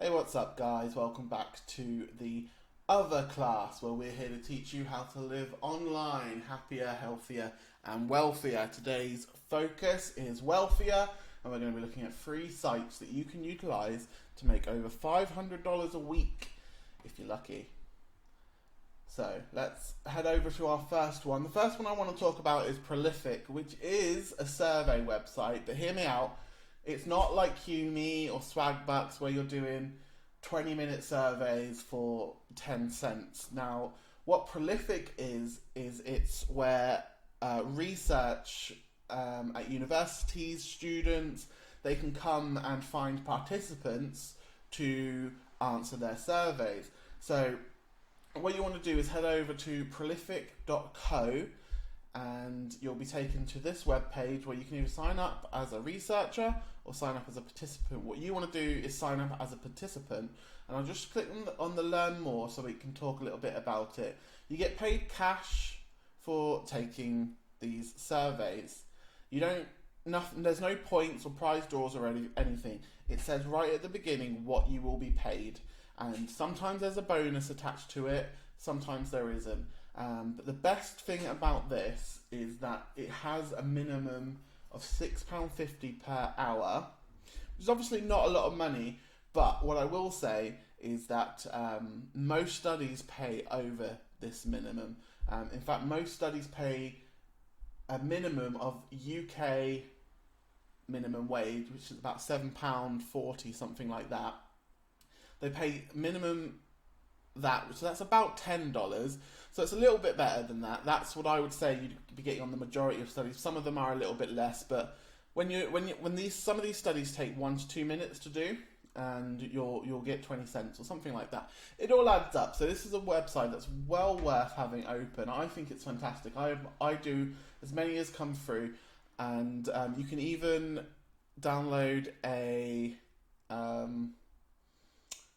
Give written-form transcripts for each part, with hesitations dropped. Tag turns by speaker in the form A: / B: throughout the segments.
A: Hey, what's up guys? Welcome back to the other class where we're here to teach you how to live online, happier, healthier and wealthier. Today's focus is wealthier, and we're going to be looking at 3 sites that you can utilize to make over $500 a week if you're lucky. So let's head over to our first one. The first one I want to talk about is Prolific, which is a survey website, but hear me out. It's not like Hume or Swagbucks where you're doing 20-minute surveys for 10 cents. Now, what Prolific is it's where research at universities, students, they can come and find participants to answer their surveys. So what you want to do is head over to prolific.co and you'll be taken to this web page where you can either sign up as a researcher or sign up as a participant. What you want to do is sign up as a participant, and I'll just click on the learn more so we can talk a little bit about it. You get paid cash for taking these surveys. There's no points or prize draws or anything. It says right at the beginning what you will be paid, and sometimes there's a bonus attached to it, sometimes there isn't. But the best thing about this is that it has a minimum of £6.50 per hour, which is obviously not a lot of money, but what I will say is that most studies pay over this minimum. In fact, most studies pay a minimum of UK minimum wage, which is about £7.40, something like that. They pay minimum that, so that's about $10. So it's a little bit better than that. That's what I would say you'd be getting on the majority of studies. Some of them are a little bit less, but when some of these studies take 1 to 2 minutes to do, and you'll get 20 cents or something like that. It all adds up. So this is a website that's well worth having open. I think it's fantastic. I do as many as come through, and you can even download a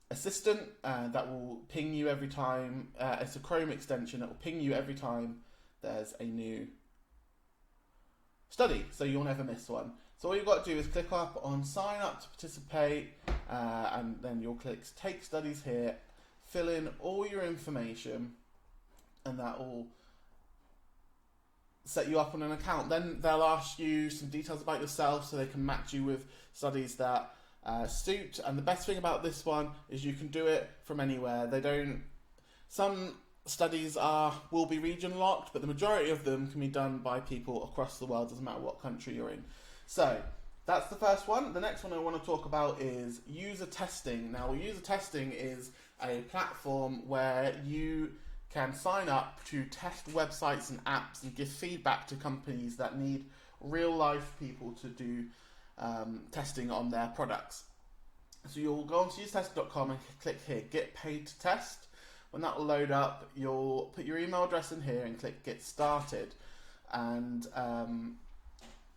A: assistant that will ping you every time. It's a Chrome extension that will ping you every time there's a new study, so you'll never miss one. So all you've got to do is click up on sign up to participate, and then you'll click take studies here, fill in all your information, and that will set you up on an account. Then they'll ask you some details about yourself so they can match you with studies that suit. And the best thing about this one is you can do it from anywhere. Some studies will be region locked, but the majority of them can be done by people across the world, doesn't matter what country you're in. So that's the first one. The next one I want to talk about is UserTesting. Now, UserTesting is a platform where you can sign up to test websites and apps and give feedback to companies that need real life people to do testing on their products. So you'll go onto usertesting.com and click here, get paid to test. When that will load up, you'll put your email address in here and click get started. And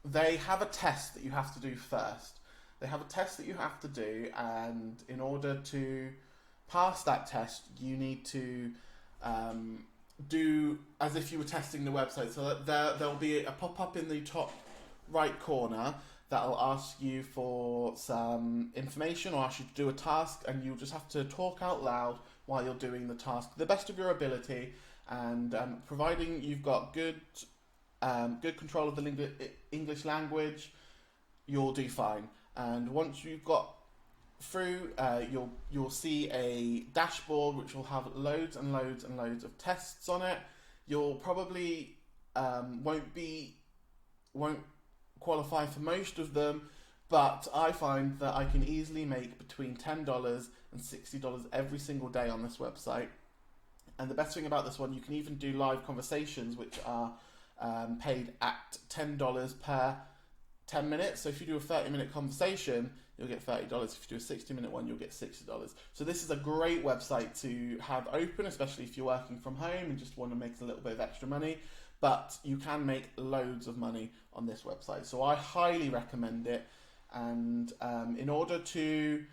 A: they have a test that you have to do first. They have a test that you have to do, and in order to pass that test, you need to do as if you were testing the website. So that there'll be a pop-up in the top right corner that'll ask you for some information or ask you to do a task, and you'll just have to talk out loud while you're doing the task to the best of your ability, and providing you've got good control of the English language, you'll do fine. And once you've got through, you'll see a dashboard which will have loads and loads and loads of tests on it. You'll probably won't qualify for most of them, but I find that I can easily make between $10 and $60 every single day on this website. And the best thing about this one, you can even do live conversations, which are paid at $10 per 10 minutes. So if you do a 30-minute conversation, you'll get $30. If you do a 60-minute one, you'll get $60. So this is a great website to have open, especially if you're working from home and just want to make a little bit of extra money. But you can make loads of money on this website. So I highly recommend it. And in order to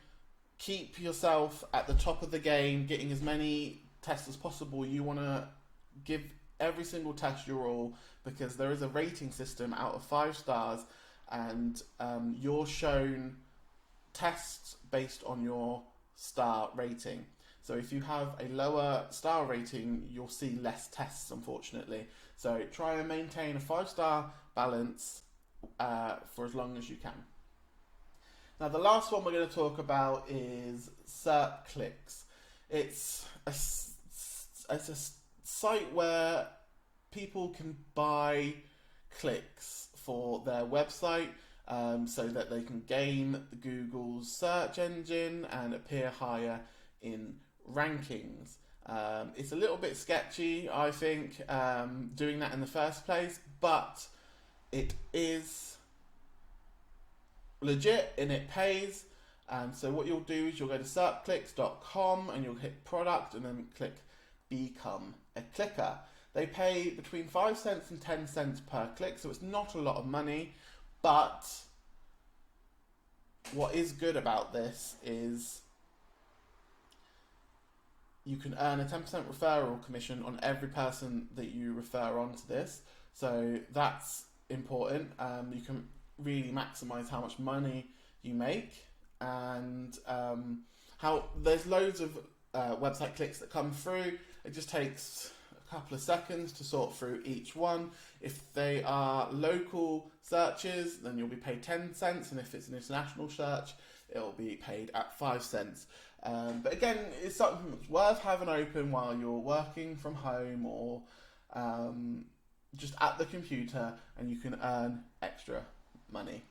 A: keep yourself at the top of the game, getting as many tests as possible, you want to give every single test your all, because there is a rating system out of 5 stars, and you're shown tests based on your star rating. So if you have a lower star rating, you'll see less tests, unfortunately. So try and maintain a 5-star balance for as long as you can. Now the last one we're going to talk about is Cert clicks. It's a site where people can buy clicks for their website so that they can gain Google's search engine and appear higher in rankings. It's a little bit sketchy, I think, doing that in the first place, but it is legit and it pays. So what you'll do is you'll go to certclicks.com and you'll hit product and then click become a clicker. They pay between 5 cents and 10 cents per click, so it's not a lot of money, but what is good about this is you can earn a 10% referral commission on every person that you refer onto this. So that's important. You can really maximize how much money you make, and how there's loads of website clicks that come through. It just takes a couple of seconds to sort through each one. If they are local searches, then you'll be paid 10 cents, and if it's an international search, it'll be paid at 5 cents. But again, it's something that's worth having open while you're working from home or just at the computer, and you can earn extra money.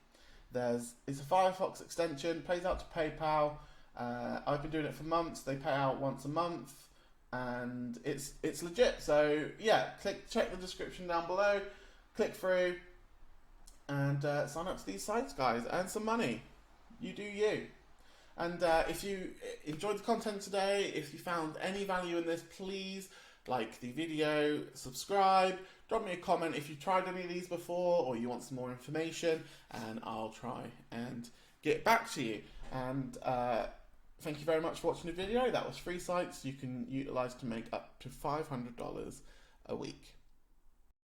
A: It's a Firefox extension, pays out to PayPal. I've been doing it for months. They pay out once a month, and it's legit. So yeah, check the description down below, click through, and sign up to these sites, guys. Earn some money. You do you. And if you enjoyed the content today, if you found any value in this, please like the video, subscribe, drop me a comment if you tried any of these before or you want some more information, and I'll try and get back to you. And thank you very much for watching the video. That was 3 sites you can utilize to make up to $500 a week.